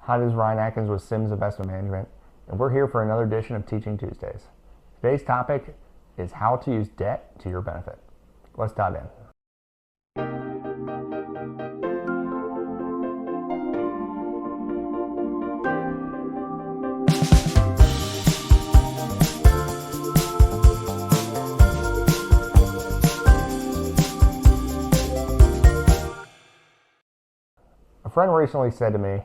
Hi, this is Ryan Atkins with Sims Investment Management, and we're here for another edition of Teaching Tuesdays. Today's topic is how to use debt to your benefit. Let's dive in. A friend recently said to me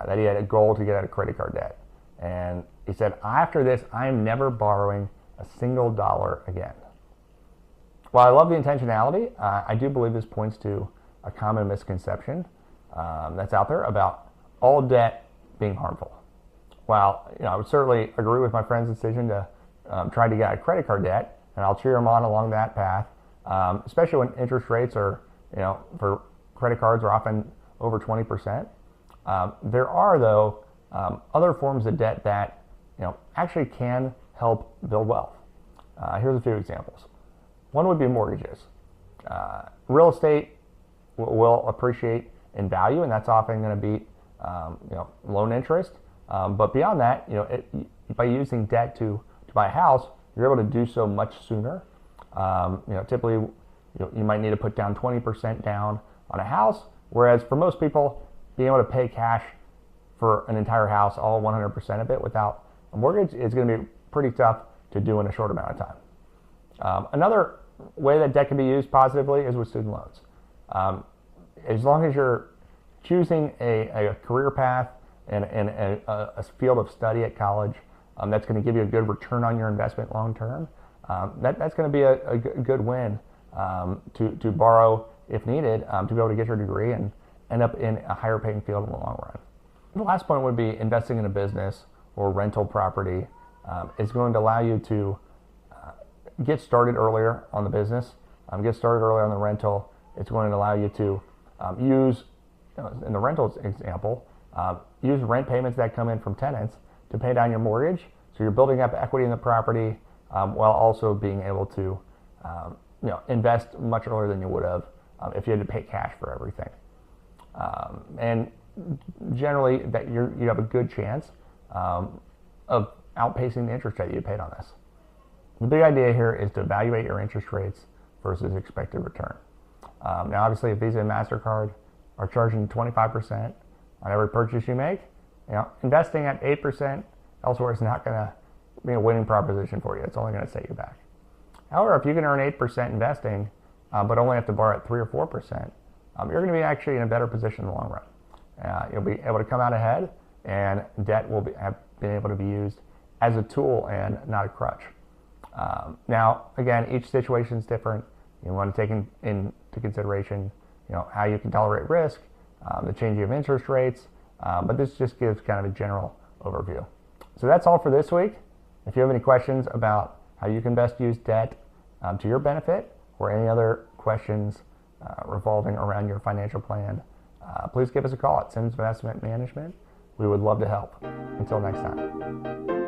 that he had a goal to get out of credit card debt. And he said, after this, I am never borrowing a single dollar again. While I love the intentionality, I do believe this points to a common misconception that's out there about all debt being harmful. While I would certainly agree with my friend's decision to try to get out of credit card debt, and I'll cheer him on along that path, especially when interest rates are, for credit cards are often over 20%. There are, though, other forms of debt that actually can help build wealth. Here's a few examples. One would be mortgages. Real estate will appreciate in value, and that's often going to beat loan interest. But beyond that, by using debt to buy a house, you're able to do so much sooner. Typically, you might need to put down 20% down on a house, whereas for most people, being able to pay cash for an entire house, all 100% of it without a mortgage, is going to be pretty tough to do in a short amount of time. Another way that debt can be used positively is with student loans. As long as you're choosing a career path and a field of study at college that's going to give you a good return on your investment long term, that's going to be a good win to borrow if needed to be able to get your degree and end up in a higher paying field in the long run. The last point would be investing in a business or rental property is going to allow you to get started earlier on the business, get started earlier on the rental. It's going to allow you to use, in the rentals example, use rent payments that come in from tenants to pay down your mortgage. So you're building up equity in the property while also being able to invest much earlier than you would have if you had to pay cash for everything. And generally, that you have a good chance of outpacing the interest rate you paid on this. The big idea here is to evaluate your interest rates versus expected return. Now, obviously, if Visa and MasterCard are charging 25% on every purchase you make, investing at 8% elsewhere is not going to be a winning proposition for you. It's only going to set you back. However, if you can earn 8% investing, but only have to borrow at 3 or 4%, you're going to be actually in a better position in the long run. You'll be able to come out ahead, and debt will have been able to be used as a tool and not a crutch. Now, again, each situation is different. You want to take into consideration, how you can tolerate risk, the changing of interest rates, but this just gives kind of a general overview. So that's all for this week. If you have any questions about how you can best use debt to your benefit, or any other questions revolving around your financial plan, please give us a call at Sims Investment Management. We would love to help. Until next time.